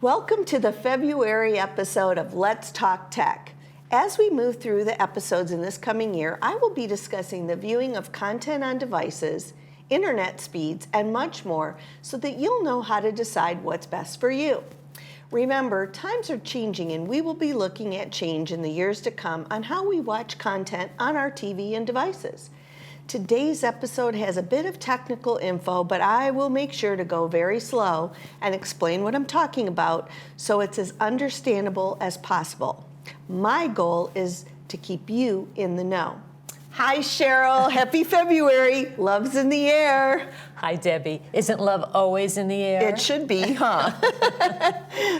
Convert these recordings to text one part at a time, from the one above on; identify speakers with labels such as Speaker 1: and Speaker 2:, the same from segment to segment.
Speaker 1: Welcome to the February episode of Let's Talk Tech. As we move through the episodes in this coming year, I will be discussing the viewing of content on devices, internet speeds, and much more so that you'll know how to decide what's best for you. Remember, times are changing and we will be looking at change in the years to come on how we watch content on our TV and devices. Today's episode has a bit of technical info, but I will make sure to go very slow and explain what I'm talking about so it's as understandable as possible. My goal is to keep you in the know. Hi, Cheryl. Happy February. Love's in the air.
Speaker 2: Hi, Debbie. Isn't love always in the air?
Speaker 1: It should be, huh?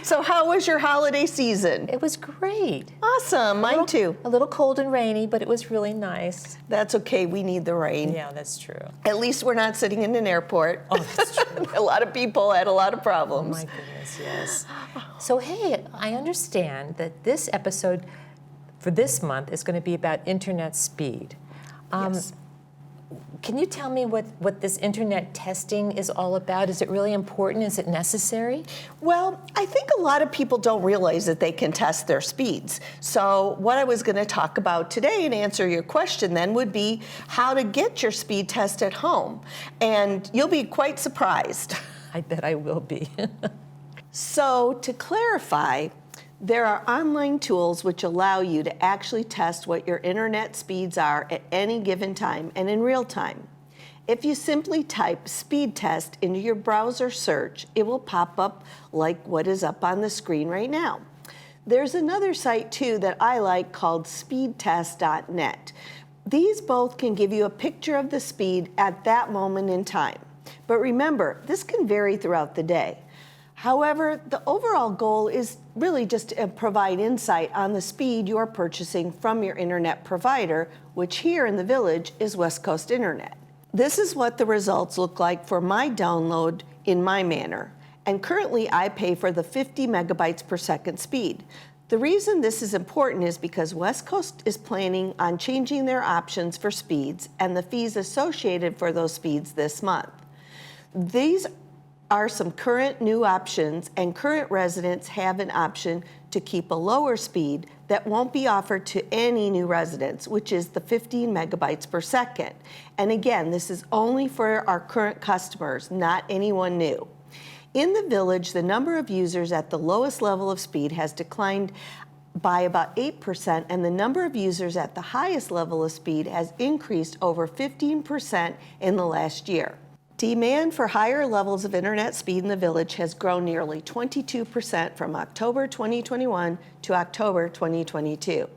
Speaker 1: So how was your holiday season?
Speaker 2: It was great.
Speaker 1: Awesome. Mine too.
Speaker 2: A little cold and rainy, but it was really nice.
Speaker 1: That's okay. We need the rain.
Speaker 2: Yeah, that's true.
Speaker 1: At least we're not sitting in an airport.
Speaker 2: Oh, that's true.
Speaker 1: A lot of people had a lot of problems.
Speaker 2: Oh, my goodness, yes. So, hey, I understand that this episode for this month is going to be about internet speed.
Speaker 1: Yes.
Speaker 2: Can you tell me what this internet testing is all about? Is it really important? Is it necessary?
Speaker 1: Well, I think a lot of people don't realize that they can test their speeds. So what I was going to talk about today and answer your question then would be how to get your speed test at home. And you'll be quite surprised.
Speaker 2: I bet I will be.
Speaker 1: So to clarify, there are online tools which allow you to actually test what your internet speeds are at any given time and in real time. If you simply type speed test into your browser search, it will pop up like what is up on the screen right now. There's another site too that I like called speedtest.net. These both can give you a picture of the speed at that moment in time. But remember, this can vary throughout the day. However, the overall goal is really just to provide insight on the speed you're purchasing from your internet provider, which here in the Village is West Coast Internet. This is what the results look like for my download in my manner. And currently I pay for the 50 megabytes per second speed. The reason this is important is because West Coast is planning on changing their options for speeds and the fees associated for those speeds this month. These are some current new options, and current residents have an option to keep a lower speed that won't be offered to any new residents, which is the 15 megabytes per second. And again, this is only for our current customers, not anyone new. In the Village, the number of users at the lowest level of speed has declined by about 8%, and the number of users at the highest level of speed has increased over 15% in the last year. Demand for higher levels of internet speed in the Village has grown nearly 22% from October 2021 to October 2022.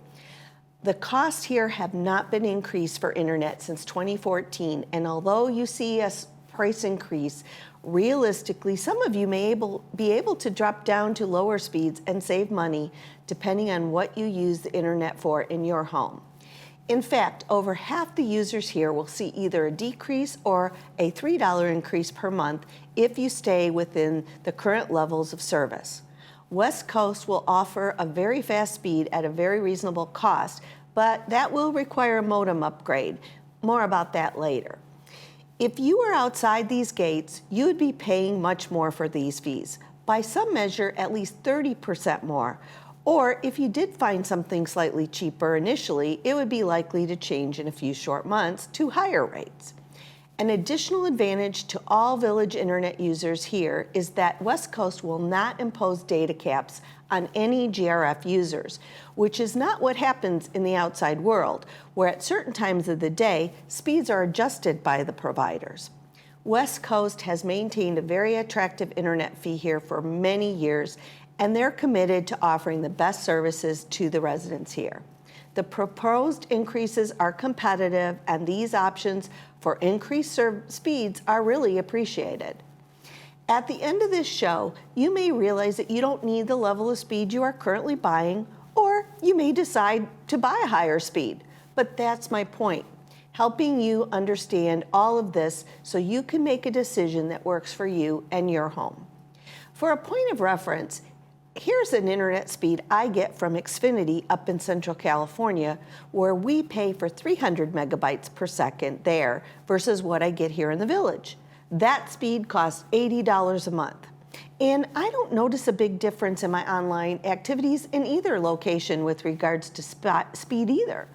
Speaker 1: The costs here have not been increased for internet since 2014, and although you see a price increase, realistically, some of you may be able to drop down to lower speeds and save money depending on what you use the internet for in your home. In fact, over half the users here will see either a decrease or a $3 increase per month if you stay within the current levels of service. West Coast will offer a very fast speed at a very reasonable cost, but that will require a modem upgrade. More about that later. If you were outside these gates, you would be paying much more for these fees. By some measure, at least 30% more. Or if you did find something slightly cheaper initially, it would be likely to change in a few short months to higher rates. An additional advantage to all Village internet users here is that West Coast will not impose data caps on any GRF users, which is not what happens in the outside world, where at certain times of the day, speeds are adjusted by the providers. West Coast has maintained a very attractive internet fee here for many years, and they're committed to offering the best services to the residents here. The proposed increases are competitive, and these options for increased speeds are really appreciated. At the end of this show, you may realize that you don't need the level of speed you are currently buying, or you may decide to buy a higher speed. But that's my point, helping you understand all of this so you can make a decision that works for you and your home. For a point of reference, here's an internet speed I get from Xfinity up in Central California, where we pay for 300 megabytes per second there versus what I get here in the Village. That speed costs $80 a month. And I don't notice a big difference in my online activities in either location with regards to speed either.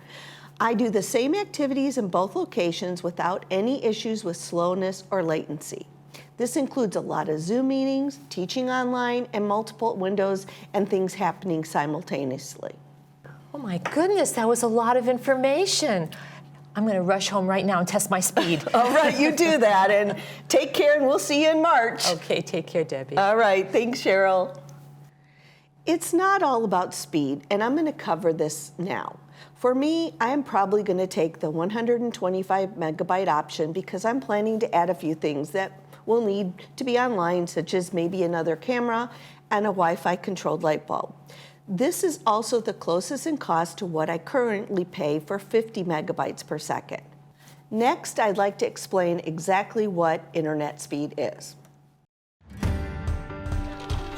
Speaker 1: I do the same activities in both locations without any issues with slowness or latency. This includes a lot of Zoom meetings, teaching online, and multiple windows and things happening simultaneously.
Speaker 2: Oh my goodness, that was a lot of information. I'm going to rush home right now and test my speed.
Speaker 1: All right, you do that, and take care, and we'll see you in March.
Speaker 2: Okay, take care, Debbie.
Speaker 1: All right, thanks, Cheryl. It's not all about speed, and I'm going to cover this now. For me, I am probably going to take the 125 megabyte option because I'm planning to add a few things that will need to be online, such as maybe another camera and a Wi-Fi controlled light bulb. This is also the closest in cost to what I currently pay for 50 megabytes per second. Next, I'd like to explain exactly what internet speed is.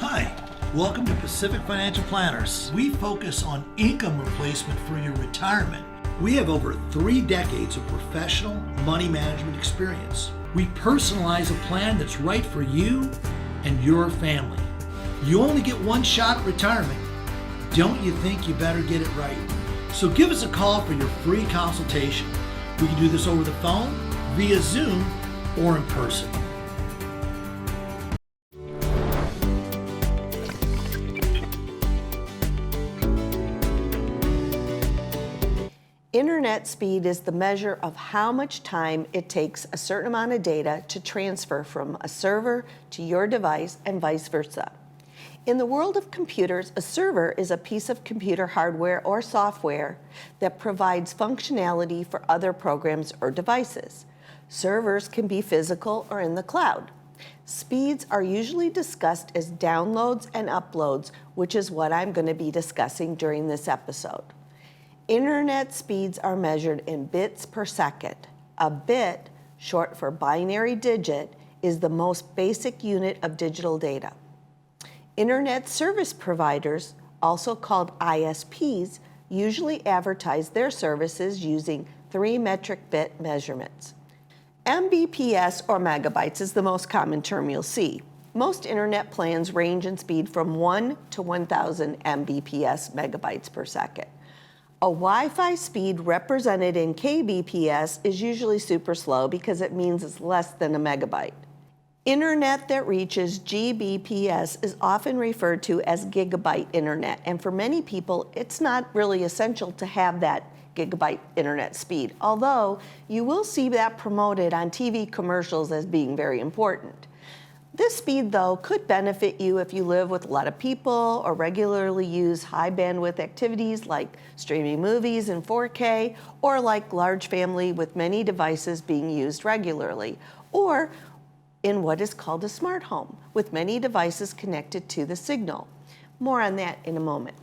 Speaker 3: Hi, welcome to Pacific Financial Planners. We focus on income replacement for your retirement. We have over 3 decades of professional money management experience. We personalize a plan that's right for you and your family. You only get one shot at retirement. Don't you think you better get it right? So give us a call for your free consultation. We can do this over the phone, via Zoom, or in person.
Speaker 1: Internet speed is the measure of how much time it takes a certain amount of data to transfer from a server to your device and vice versa. In the world of computers, a server is a piece of computer hardware or software that provides functionality for other programs or devices. Servers can be physical or in the cloud. Speeds are usually discussed as downloads and uploads, which is what I'm going to be discussing during this episode. Internet speeds are measured in bits per second. A bit, short for binary digit, is the most basic unit of digital data. Internet service providers, also called ISPs, usually advertise their services using 3 metric bit measurements. Mbps or megabytes is the most common term you'll see. Most internet plans range in speed from 1 to 1,000 Mbps megabytes per second. A Wi-Fi speed represented in kbps is usually super slow because it means it's less than a megabyte. Internet that reaches Gbps is often referred to as gigabyte internet, and for many people, it's not really essential to have that gigabyte internet speed, although you will see that promoted on TV commercials as being very important. This speed, though, could benefit you if you live with a lot of people or regularly use high bandwidth activities like streaming movies in 4K, or like large family with many devices being used regularly, or in what is called a smart home, with many devices connected to the signal. More on that in a moment.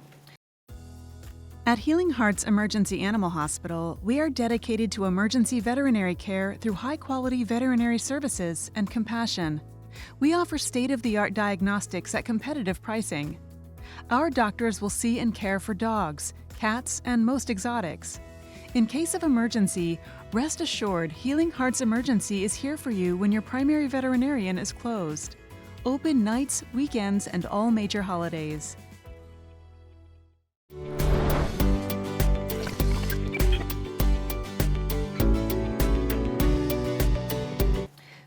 Speaker 4: At Healing Hearts Emergency Animal Hospital, we are dedicated to emergency veterinary care through high-quality veterinary services and compassion. We offer state-of-the-art diagnostics at competitive pricing. Our doctors will see and care for dogs, cats, and most exotics. In case of emergency, rest assured Healing Hearts Emergency is here for you when your primary veterinarian is closed. Open nights, weekends, and all major holidays.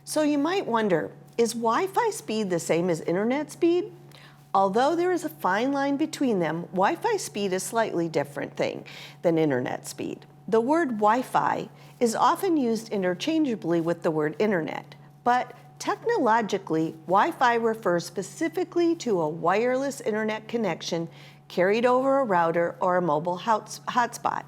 Speaker 1: So you might wonder, is Wi-Fi speed the same as internet speed? Although there is a fine line between them, Wi-Fi speed is a slightly different thing than internet speed. The word Wi-Fi is often used interchangeably with the word internet, but technologically, Wi-Fi refers specifically to a wireless internet connection carried over a router or a mobile hotspot.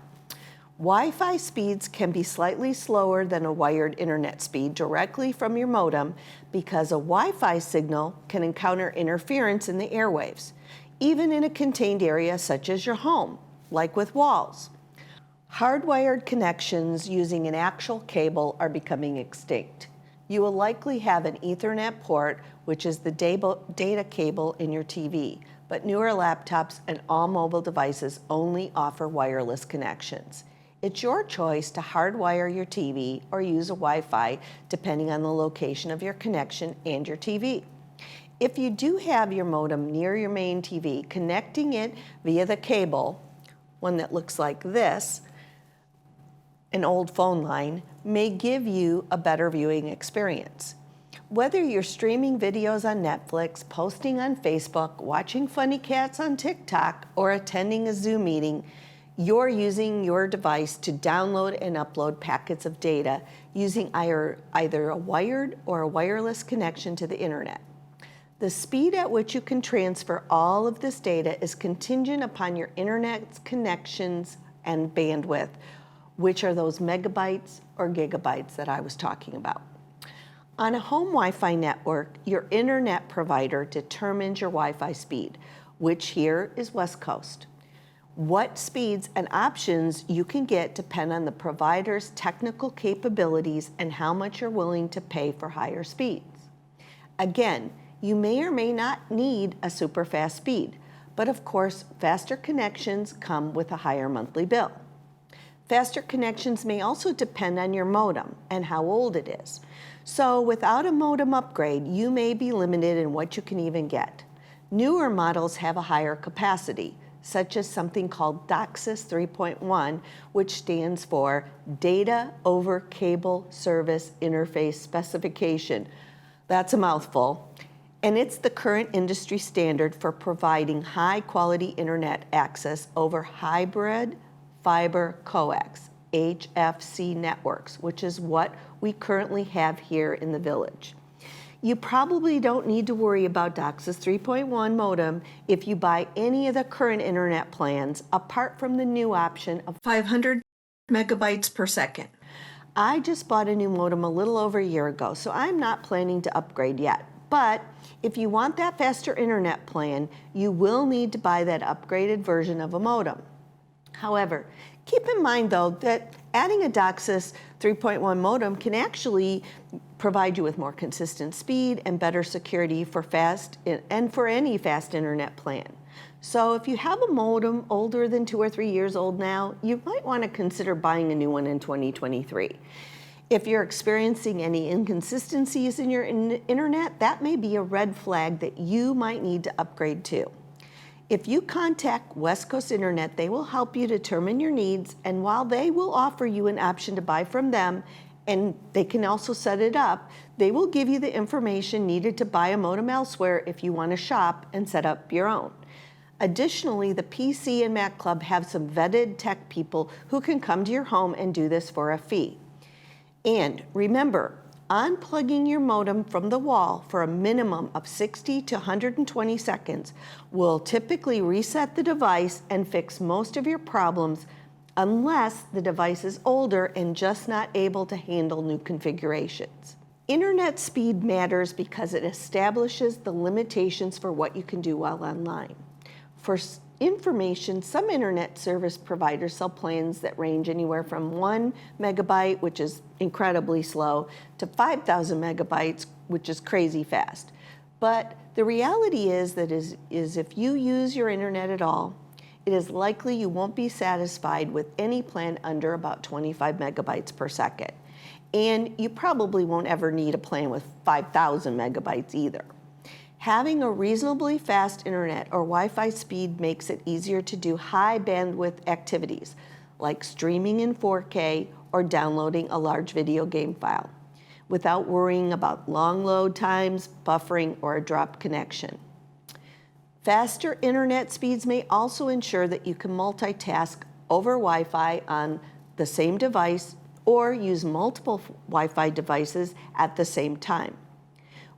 Speaker 1: Wi-Fi speeds can be slightly slower than a wired internet speed directly from your modem because a Wi-Fi signal can encounter interference in the airwaves, even in a contained area such as your home, like with walls. Hardwired connections using an actual cable are becoming extinct. You will likely have an Ethernet port, which is the data cable in your TV, but newer laptops and all mobile devices only offer wireless connections. It's your choice to hardwire your TV or use a Wi-Fi depending on the location of your connection and your TV. If you do have your modem near your main TV, connecting it via the cable, one that looks like this, an old phone line, may give you a better viewing experience. Whether you're streaming videos on Netflix, posting on Facebook, watching funny cats on TikTok, or attending a Zoom meeting, you're using your device to download and upload packets of data using either a wired or a wireless connection to the internet. The speed at which you can transfer all of this data is contingent upon your internet connections and bandwidth, which are those megabytes or gigabytes that I was talking about. On a home Wi-Fi network, your internet provider determines your Wi-Fi speed, which here is West Coast. What speeds and options you can get depend on the provider's technical capabilities and how much you're willing to pay for higher speeds. Again, you may or may not need a super fast speed, but of course, faster connections come with a higher monthly bill. Faster connections may also depend on your modem and how old it is. So without a modem upgrade, you may be limited in what you can even get. Newer models have a higher capacity, such as something called DOCSIS 3.1, which stands for Data over Cable Service Interface Specification. That's a mouthful. And it's the current industry standard for providing high-quality internet access over hybrid fiber coax, HFC networks, which is what we currently have here in the village. You probably don't need to worry about DOCSIS 3.1 modem if you buy any of the current internet plans, apart from the new option of 500 megabytes per second. I just bought a new modem a little over a year ago, so I'm not planning to upgrade yet. But if you want that faster internet plan, you will need to buy that upgraded version of a modem. However, keep in mind though that adding a DOCSIS 3.1 modem can actually provide you with more consistent speed and better security for any fast internet plan. So if you have a modem older than 2 or 3 years old now, you might want to consider buying a new one in 2023. If you're experiencing any inconsistencies in your internet, that may be a red flag that you might need to upgrade to. If you contact West Coast Internet, they will help you determine your needs, and while they will offer you an option to buy from them, and they can also set it up, they will give you the information needed to buy a modem elsewhere if you want to shop and set up your own. Additionally, the PC and Mac Club have some vetted tech people who can come to your home and do this for a fee. And remember, unplugging your modem from the wall for a minimum of 60 to 120 seconds will typically reset the device and fix most of your problems, unless the device is older and just not able to handle new configurations. Internet speed matters because it establishes the limitations for what you can do while online. For information, some internet service providers sell plans that range anywhere from 1 megabyte, which is incredibly slow, to 5,000 megabytes, which is crazy fast. But the reality is that if you use your internet at all, it is likely you won't be satisfied with any plan under about 25 megabytes per second. And you probably won't ever need a plan with 5,000 megabytes either. Having a reasonably fast internet or Wi-Fi speed makes it easier to do high bandwidth activities like streaming in 4K or downloading a large video game file without worrying about long load times, buffering, or a dropped connection. Faster internet speeds may also ensure that you can multitask over Wi-Fi on the same device or use multiple Wi-Fi devices at the same time.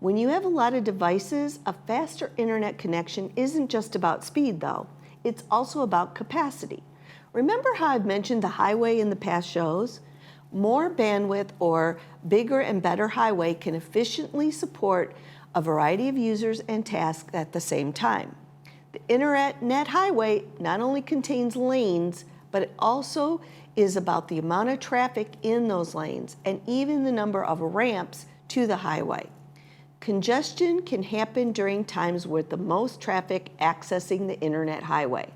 Speaker 1: When you have a lot of devices, a faster internet connection isn't just about speed though, it's also about capacity. Remember how I've mentioned the highway in the past shows? More bandwidth or bigger and better highway can efficiently support a variety of users and tasks at the same time. The internet highway not only contains lanes, but it also is about the amount of traffic in those lanes and even the number of ramps to the highway. Congestion can happen during times with the most traffic accessing the internet highway.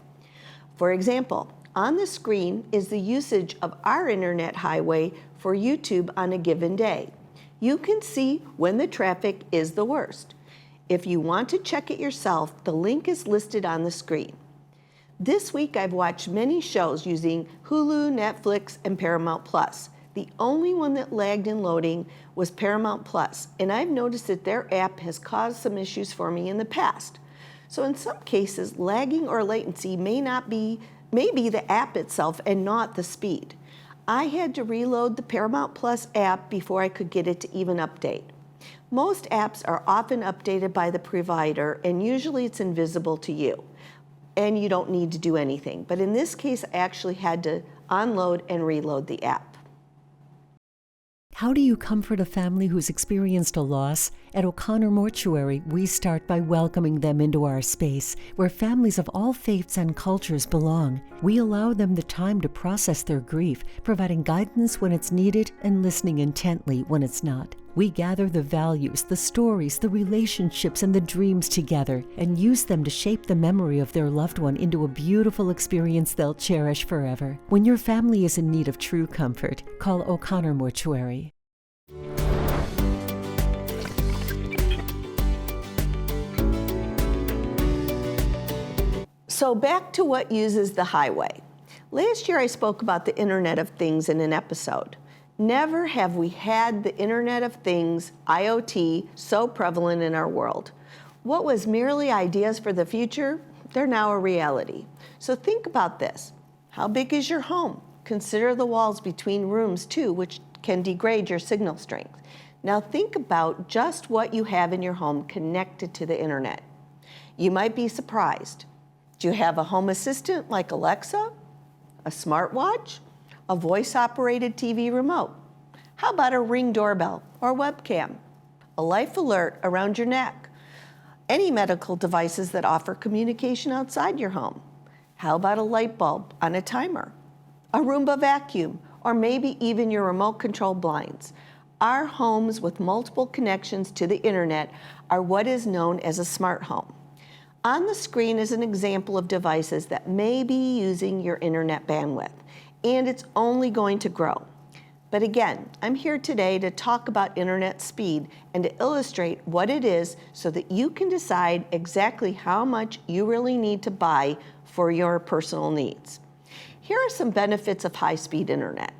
Speaker 1: For example, on the screen is the usage of our internet highway for YouTube on a given day. You can see when the traffic is the worst. If you want to check it yourself, the link is listed on the screen. This week I've watched many shows using Hulu, Netflix, and Paramount Plus. The only one that lagged in loading was Paramount Plus, and I've noticed that their app has caused some issues for me in the past. So in some cases, lagging or latency may be the app itself and not the speed. I had to reload the Paramount Plus app before I could get it to even update. Most apps are often updated by the provider, and usually it's invisible to you, and you don't need to do anything. But in this case, I actually had to unload and reload the app.
Speaker 5: How do you comfort a family who's experienced a loss? At O'Connor Mortuary, we start by welcoming them into our space, where families of all faiths and cultures belong. We allow them the time to process their grief, providing guidance when it's needed and listening intently when it's not. We gather the values, the stories, the relationships, and the dreams together and use them to shape the memory of their loved one into a beautiful experience they'll cherish forever. When your family is in need of true comfort, call O'Connor Mortuary.
Speaker 1: So back to what uses the highway. Last year I spoke about the Internet of Things in an episode. Never have we had the Internet of Things, IoT, so prevalent in our world. What was merely ideas for the future, they're now a reality. So think about this. How big is your home? Consider the walls between rooms too, which can degrade your signal strength. Now think about just what you have in your home connected to the Internet. You might be surprised. Do you have a home assistant like Alexa, a smartwatch, a voice-operated TV remote? How about a Ring doorbell or webcam? A life alert around your neck? Any medical devices that offer communication outside your home? How about a light bulb on a timer? A Roomba vacuum, or maybe even your remote control blinds? Our homes with multiple connections to the internet are what is known as a smart home. On the screen is an example of devices that may be using your internet bandwidth, and it's only going to grow. But again, I'm here today to talk about internet speed and to illustrate what it is so that you can decide exactly how much you really need to buy for your personal needs. Here are some benefits of high-speed internet.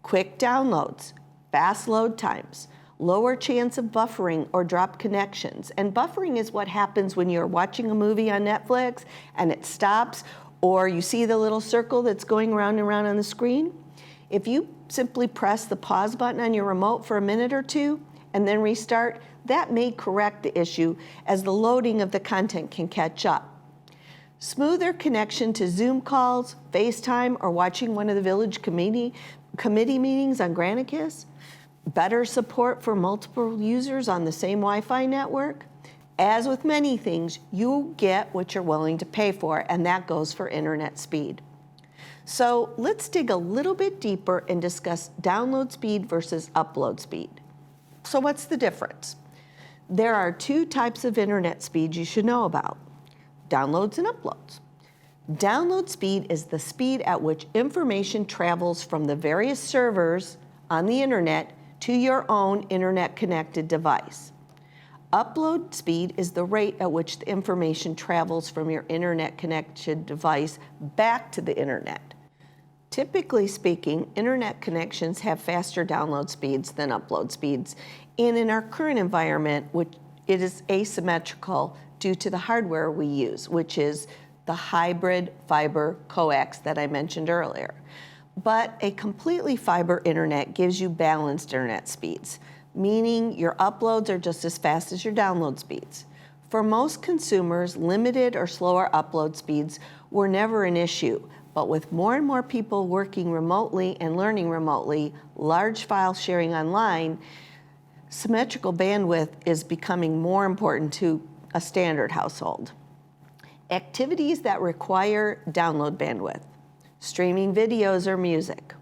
Speaker 1: Quick downloads, fast load times, lower chance of buffering or drop connections. And buffering is what happens when you're watching a movie on Netflix and it stops, or you see the little circle that's going round and round on the screen. If you simply press the pause button on your remote for a minute or two and then restart, that may correct the issue as the loading of the content can catch up. Smoother connection to Zoom calls, FaceTime, or watching one of the village committee meetings on Granicus. Better support for multiple users on the same Wi-Fi network. As with many things, you get what you're willing to pay for, and that goes for internet speed. So let's dig a little bit deeper and discuss download speed versus upload speed. So what's the difference? There are two types of internet speed you should know about: downloads and uploads. Download speed is the speed at which information travels from the various servers on the internet to your own internet-connected device. Upload speed is the rate at which the information travels from your internet-connected device back to the internet. Typically speaking, internet connections have faster download speeds than upload speeds, and in our current environment, it is asymmetrical due to the hardware we use, which is the hybrid fiber coax that I mentioned earlier. But a completely fiber internet gives you balanced internet speeds, meaning your uploads are just as fast as your download speeds. For most consumers, limited or slower upload speeds were never an issue, but with more and more people working remotely and learning remotely, large file sharing online, symmetrical bandwidth is becoming more important to a standard household. Activities that require download bandwidth: streaming videos or music,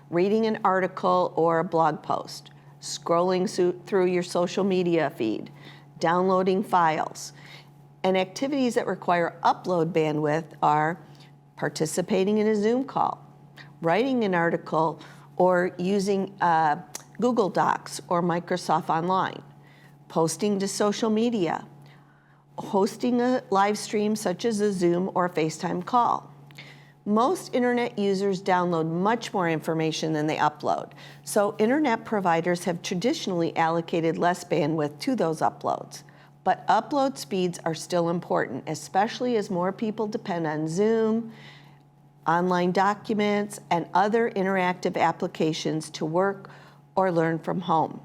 Speaker 1: reading an article or a blog post, scrolling through your social media feed, downloading files. And activities that require upload bandwidth are participating in a Zoom call, writing an article, or using Google Docs or Microsoft Online, posting to social media, hosting a live stream such as a Zoom or a FaceTime call. Most internet users download much more information than they upload, so internet providers have traditionally allocated less bandwidth to those uploads. But upload speeds are still important, especially as more people depend on Zoom, online documents, and other interactive applications to work or learn from home.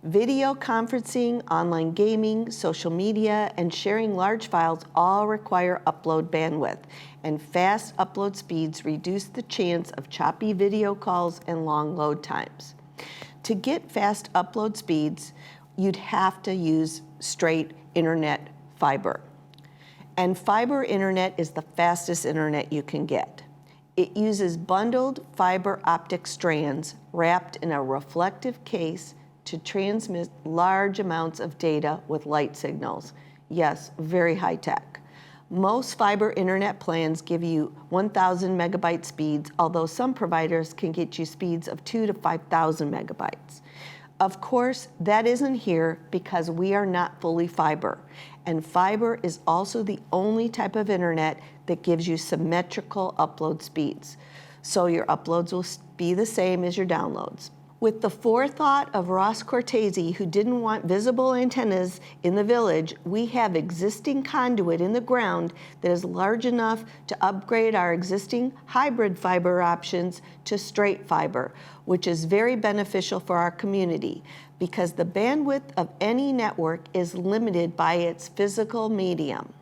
Speaker 1: Video conferencing, online gaming, social media, and sharing large files all require upload bandwidth, and fast upload speeds reduce the chance of choppy video calls and long load times. To get fast upload speeds, you'd have to use straight internet fiber. And fiber internet is the fastest internet you can get. It uses bundled fiber optic strands wrapped in a reflective case to transmit large amounts of data with light signals. Yes, very high tech. Most fiber internet plans give you 1,000 megabyte speeds, although some providers can get you speeds of 2,000 to 5,000 megabytes. Of course, that isn't here because we are not fully fiber, and fiber is also the only type of internet that gives you symmetrical upload speeds. So your uploads will be the same as your downloads. With the forethought of Ross Cortese, who didn't want visible antennas in the village, we have existing conduit in the ground that is large enough to upgrade our existing hybrid fiber options to straight fiber, which is very beneficial for our community because the bandwidth of any network is limited by its physical medium.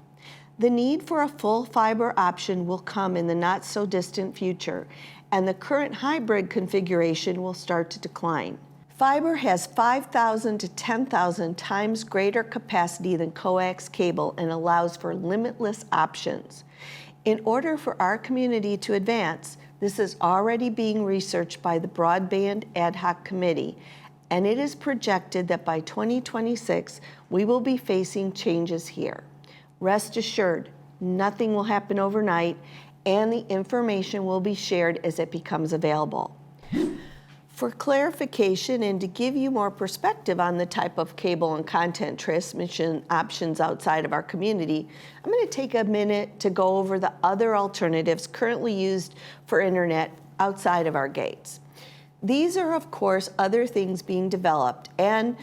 Speaker 1: The need for a full fiber option will come in the not so distant future, and the current hybrid configuration will start to decline. Fiber has 5,000 to 10,000 times greater capacity than coax cable and allows for limitless options. In order for our community to advance, this is already being researched by the Broadband Ad Hoc Committee, and it is projected that by 2026, we will be facing changes here. Rest assured, nothing will happen overnight, and the information will be shared as it becomes available. For clarification and to give you more perspective on the type of cable and content transmission options outside of our community, I'm going to take a minute to go over the other alternatives currently used for internet outside of our gates. These are, of course, other things being developed, and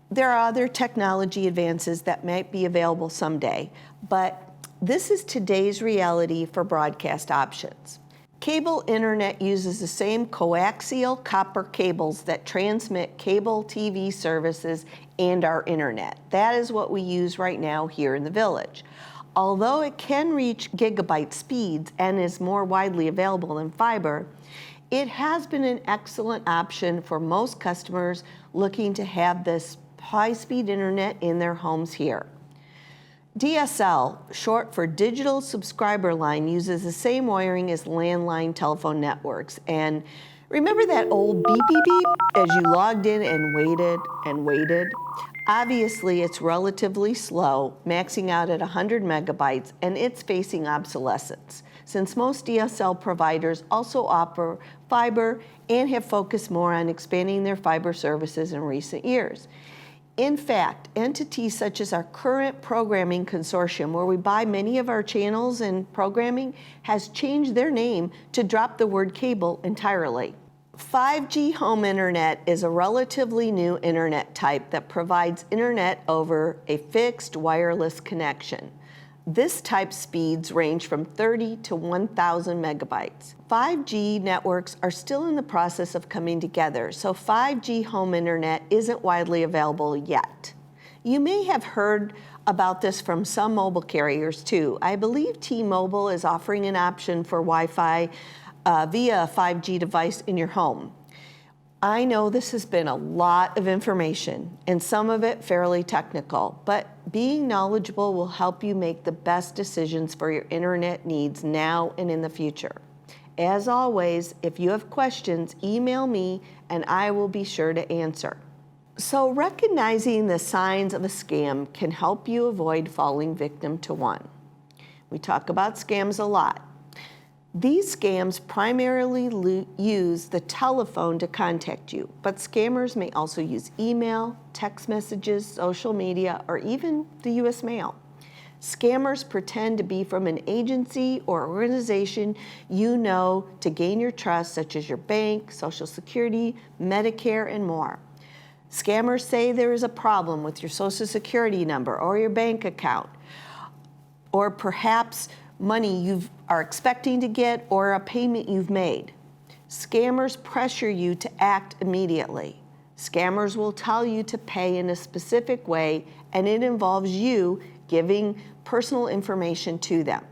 Speaker 1: there are other technology advances that might be available someday, but this is today's reality for broadcast options. Cable internet uses the same coaxial copper cables that transmit cable TV services and our internet. That is what we use right now here in the village. Although it can reach gigabyte speeds and is more widely available than fiber, it has been an excellent option for most customers looking to have this high-speed internet in their homes here. DSL, short for Digital Subscriber Line, uses the same wiring as landline telephone networks. And remember that old beep beep beep as you logged in and waited and waited? Obviously, it's relatively slow, maxing out at 100 megabytes, and it's facing obsolescence, since most DSL providers also offer fiber and have focused more on expanding their fiber services in recent years. In fact, entities such as our current programming consortium, where we buy many of our channels and programming, has changed their name to drop the word cable entirely. 5G home internet is a relatively new internet type that provides internet over a fixed wireless connection. This type speeds range from 30 to 1,000 megabytes. 5G networks are still in the process of coming together, so 5G home internet isn't widely available yet. You may have heard about this from some mobile carriers too. I believe T-Mobile is offering an option for Wi-Fi via a 5G device in your home. I know this has been a lot of information, and some of it fairly technical, but being knowledgeable will help you make the best decisions for your internet needs now and in the future. As always, if you have questions, email me and I will be sure to answer. So recognizing the signs of a scam can help you avoid falling victim to one. We talk about scams a lot. These scams primarily use the telephone to contact you, but scammers may also use email, text messages, social media, or even the U.S. mail. Scammers pretend to be from an agency or organization you know to gain your trust, such as your bank, Social Security, Medicare, and more. Scammers say there is a problem with your Social Security number or your bank account, or perhaps money you are expecting to get or a payment you've made. Scammers pressure you to act immediately. Scammers will tell you to pay in a specific way, and it involves you giving personal information to them.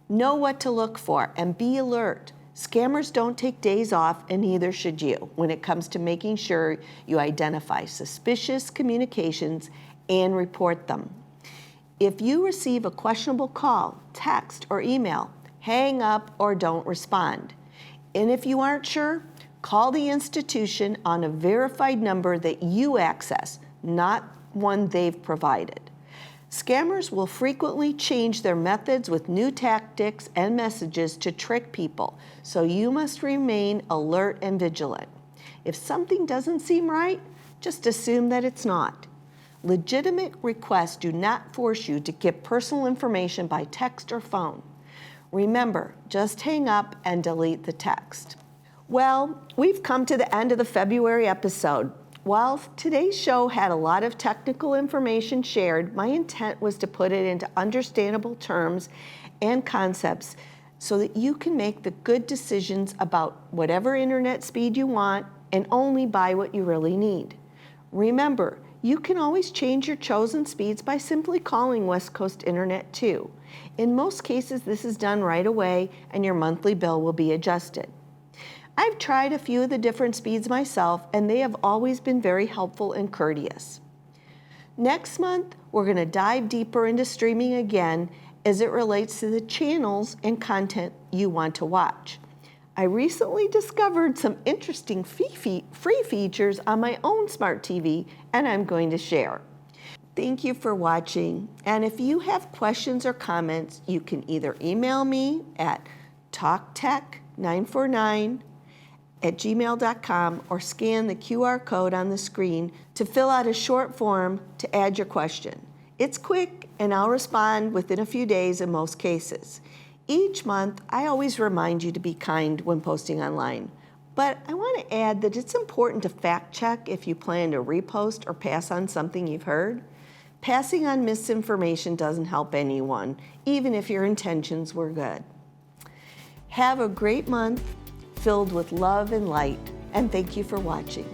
Speaker 1: Know what to look for and be alert. Scammers don't take days off, and neither should you, when it comes to making sure you identify suspicious communications and report them. If you receive a questionable call, text, or email, hang up or don't respond. And if you aren't sure, call the institution on a verified number that you access, not one they've provided. Scammers will frequently change their methods with new tactics and messages to trick people, so you must remain alert and vigilant. If something doesn't seem right, just assume that it's not. Legitimate requests do not force you to give personal information by text or phone. Remember, just hang up and delete the text. Well, we've come to the end of the February episode. While today's show had a lot of technical information shared, my intent was to put it into understandable terms and concepts so that you can make the good decisions about whatever internet speed you want and only buy what you really need. Remember, you can always change your chosen speeds by simply calling West Coast Internet too. In most cases, this is done right away and your monthly bill will be adjusted. I've tried a few of the different speeds myself, and they have always been very helpful and courteous. Next month, we're going to dive deeper into streaming again as it relates to the channels and content you want to watch. I recently discovered some interesting free features on my own smart TV, and I'm going to share. Thank you for watching, and if you have questions or comments, you can either email me at talktech949@gmail.com or scan the QR code on the screen to fill out a short form to add your question. It's quick, and I'll respond within a few days in most cases. Each month, I always remind you to be kind when posting online, but I want to add that it's important to fact check if you plan to repost or pass on something you've heard. Passing on misinformation doesn't help anyone, even if your intentions were good. Have a great month filled with love and light, and thank you for watching.